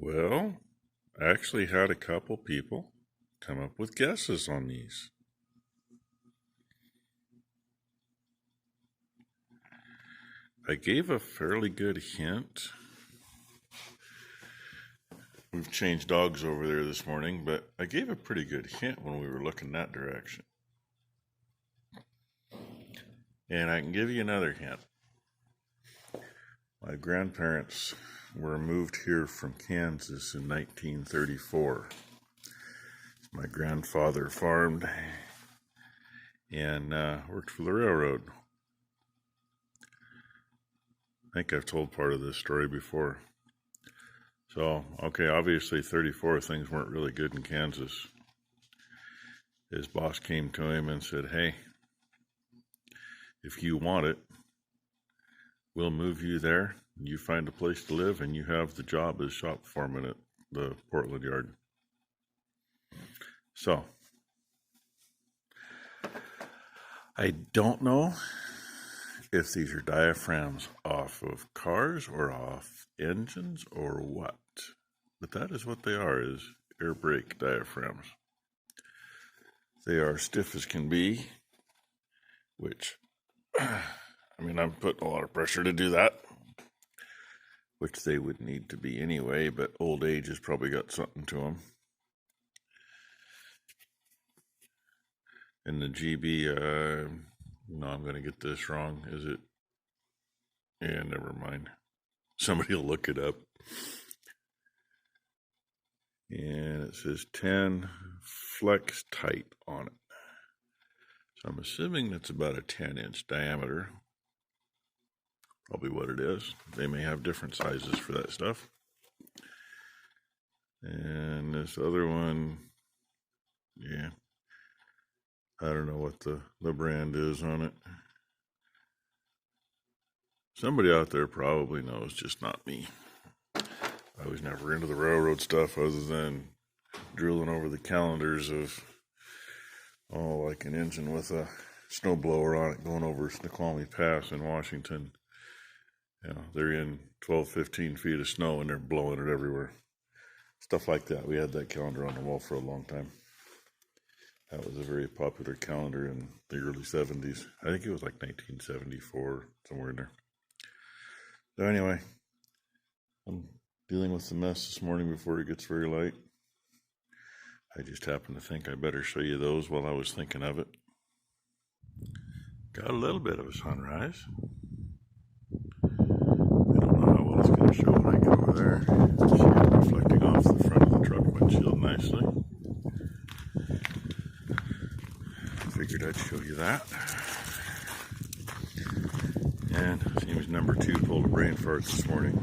Well, I actually had a couple people come up with guesses on these. I gave a fairly good hint. We've changed dogs over there this morning, but I gave a pretty good hint when we were looking that direction. And I can give you another hint. My grandparents were moved here from Kansas in 1934. My grandfather farmed and worked for the railroad. I think I've told part of this story before. So, okay, obviously 34 things weren't really good in Kansas. His boss came to him and said, "Hey, if you want it, we'll move you there. You find a place to live and you have the job as shop foreman at the Portland yard." So, I don't know if these are diaphragms off of cars or off engines or what, but that is what they are, is air brake diaphragms. They are stiff as can be, which, I'm putting a lot of pressure to do that, which they would need to be anyway, but old age has probably got something to them. And the GB, no, I'm going to get this wrong. Is it? Yeah, never mind. Somebody will look it up. And it says 10 flex tight on it. So I'm assuming that's about a 10-inch diameter. Probably what it is. They may have different sizes for that stuff. And this other one, yeah, I don't know what the brand is on it. Somebody out there probably knows, just not me. I was never into the railroad stuff other than drilling over the calendars of, like an engine with a snowblower on it going over Snoqualmie Pass in Washington. They're in 12, 15 feet of snow and they're blowing it everywhere. Stuff like that. We had that calendar on the wall for a long time. That was a very popular calendar in the early 70s. I think it was like 1974, somewhere in there. So anyway, I'm dealing with the mess this morning before it gets very light. I just happened to think I better show you those while I was thinking of it. Got a little bit of a sunrise. I don't know how well it's going to show when I get over there. See it reflecting off the front of the truck windshield nicely. Figured I'd show you that. And seems number 2 pulled a brain fart this morning.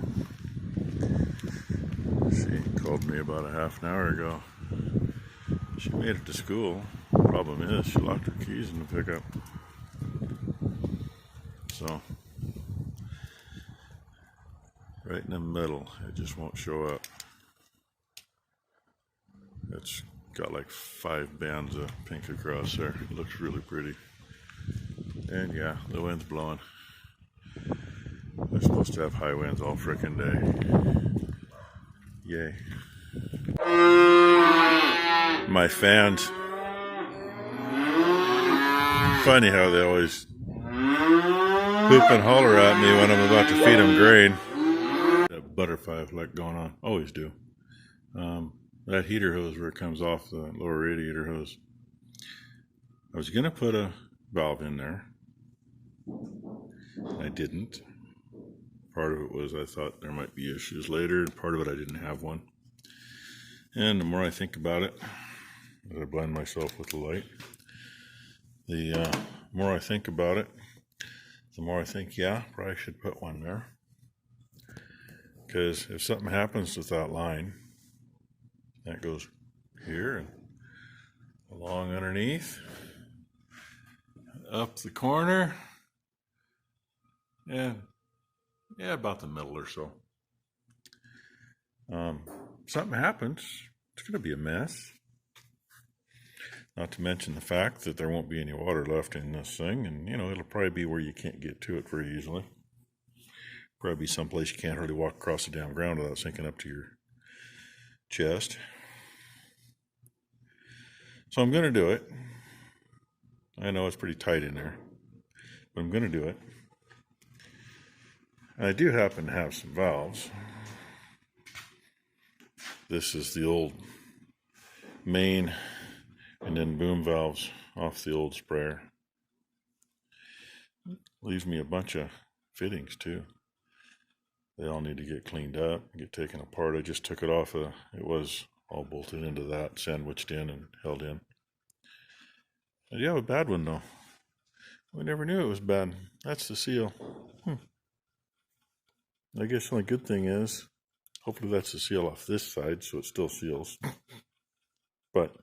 She called me about a half an hour ago. She made it to school. Problem is, she locked her keys in the pickup. So, right in the middle, it just won't show up. It's got like 5 bands of pink across there. It looks really pretty. And yeah, the wind's blowing. They're supposed to have high winds all frickin' day. Yay. My fans. Funny how they always poop and holler at me when I'm about to feed them grain. That butterfly effect going on. Always do. That heater hose where it comes off the lower radiator hose. I was going to put a valve in there. I didn't. Part of it was I thought there might be issues later, and part of it I didn't have one. And the more I think about it, as I blind myself with the light, the more I think about it, the more I think, yeah, probably should put one there. Because if something happens with that line, that goes here and along underneath, up the corner, and yeah, about the middle or so. Something happens, it's going to be a mess. Not to mention the fact that there won't be any water left in this thing, and it'll probably be where you can't get to it very easily. Probably be someplace you can't hardly walk across the damn ground without sinking up to your chest. So I'm going to do it. I know it's pretty tight in there, but I'm going to do it. I do happen to have some valves. This is the old main and then boom valves off the old sprayer. Leaves me a bunch of fittings too. They all need to get cleaned up, get taken apart. I just took it off. It was all bolted into that, sandwiched in and held in. I do have a bad one though. We never knew it was bad. That's the seal. I guess the only good thing is, hopefully that's the seal off this side, so it still seals. But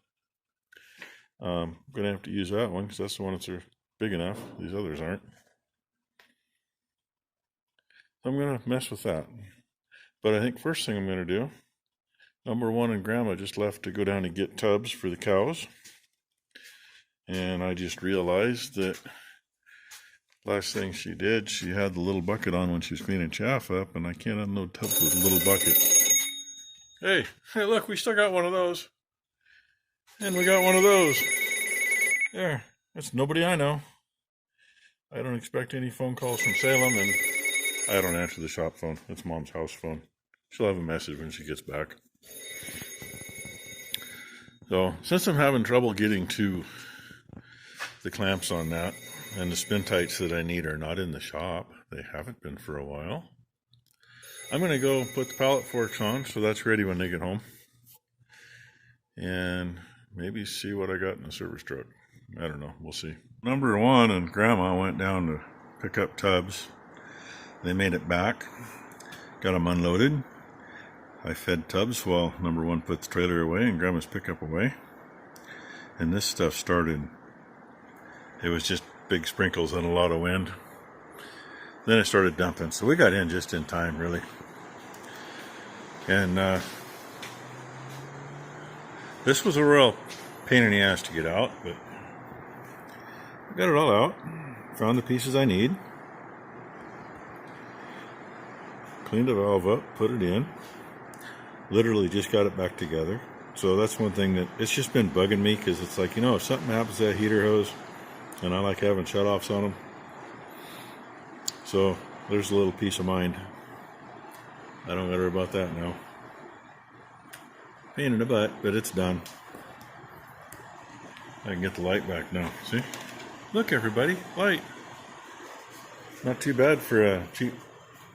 I'm going to have to use that one because that's the one that's big enough. These others aren't. So I'm going to mess with that. But I think first thing I'm going to do, number one and Grandma just left to go down and get tubs for the cows. And I just realized that last thing she did, she had the little bucket on when she was cleaning chaff up, and I can't unload tubs with a little bucket. Hey, look, we still got one of those. And we got one of those. There, that's nobody I know. I don't expect any phone calls from Salem, and I don't answer the shop phone. It's Mom's house phone. She'll have a message when she gets back. So, since I'm having trouble getting to the clamps on that, and the spin tights that I need are not in the shop, they haven't been for a while, I'm going to go put the pallet forks on so that's ready when they get home. And maybe see what I got in the service truck. I don't know. We'll see. Number one and Grandma went down to pick up tubs. They made it back. Got them unloaded. I fed tubs while number one put the trailer away and Grandma's pickup away. And this stuff started. It was just big sprinkles and a lot of wind. Then it started dumping. So we got in just in time, really. And this was a real pain in the ass to get out, but I got it all out. Found the pieces I need. Cleaned the valve up, put it in. Literally just got it back together. So that's one thing that it's just been bugging me, because it's like, if something happens to that heater hose, and I like having shutoffs on them. So there's a little peace of mind. I don't gotta worry about that now. Pain in the butt, but it's done. I can get the light back now. See? Look, everybody, light. Not too bad for a cheap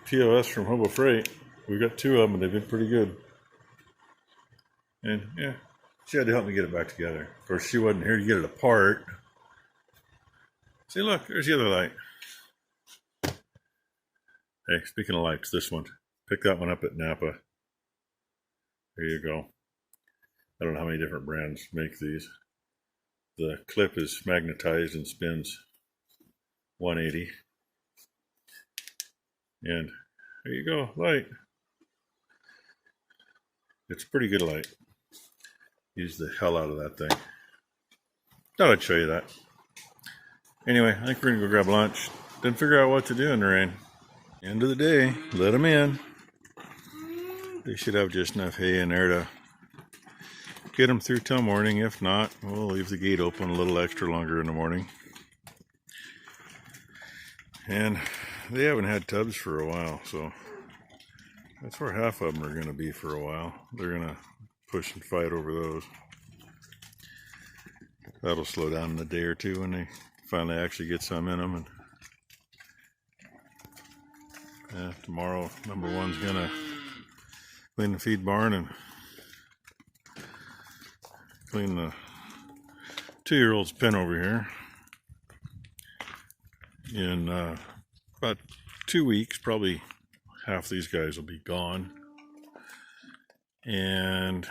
TOS from Hobo Freight. We got two of them, and they've been pretty good. And yeah, she had to help me get it back together. Of course, she wasn't here to get it apart. See, look, there's the other light. Hey, speaking of lights, this one. Pick that one up at Napa. There you go. I don't know how many different brands make these. The clip is magnetized and spins 180. And there you go, light. It's a pretty good light. Use the hell out of that thing. Thought I'd show you that. Anyway, I think we're gonna go grab lunch. Didn't figure out what to do in the rain. End of the day, let them in. They should have just enough hay in there to get them through till morning. If not, we'll leave the gate open a little extra longer in the morning. And they haven't had tubs for a while, so that's where half of them are going to be for a while. They're going to push and fight over those. That'll slow down in a day or two when they finally actually get some in them. And tomorrow, number one's going to clean the feed barn and clean the 2-year-old's pen over here. In about 2 weeks, probably half these guys will be gone. And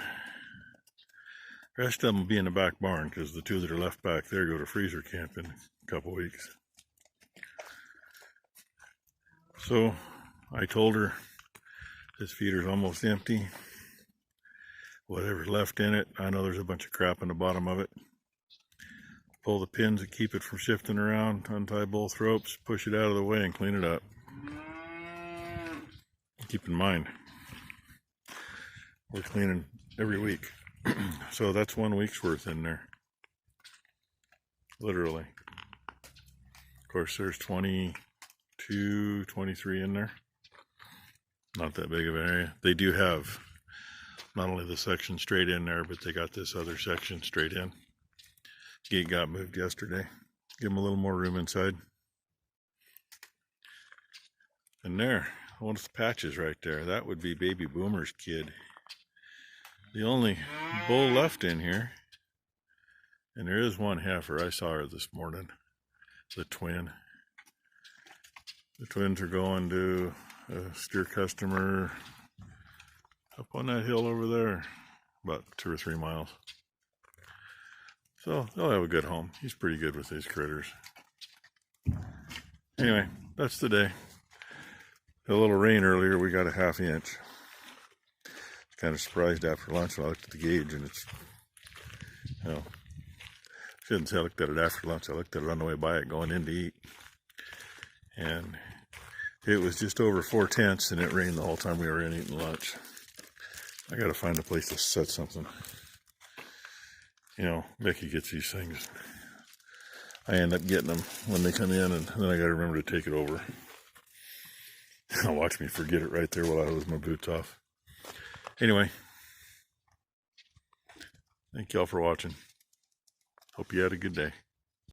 the rest of them will be in the back barn, because the two that are left back there go to freezer camp in a couple weeks. So I told her this feeder's almost empty. Whatever's left in it, I know there's a bunch of crap in the bottom of it. Pull the pins and keep it from shifting around, untie both ropes, push it out of the way and clean it up. Keep in mind, we're cleaning every week. So that's 1 week's worth in there. Literally. Of course, there's 22, 23 in there. Not that big of an area. They do have not only the section straight in there, but they got this other section straight in. Gate got moved yesterday. Give them a little more room inside. And there, one of the patches right there, that would be Baby Boomer's kid. The only bull left in here, and there is one heifer. I saw her this morning, the twin. The twins are going to a steer customer up on that hill over there, about 2 or 3 miles. So they'll have a good home. He's pretty good with these critters. Anyway, that's the day. A little rain earlier, we got a 1/2 inch. Kind of surprised after lunch when I looked at the gauge, and it's, you know, shouldn't say I looked at it after lunch. I looked at it on the way by it going in to eat. And it was just over 4/10, and it rained the whole time we were in eating lunch. I got to find a place to set something. You know, Becky gets these things. I end up getting them when they come in, and then I got to remember to take it over. Watch me forget it right there while I hose my boots off. Anyway, thank y'all for watching. Hope you had a good day.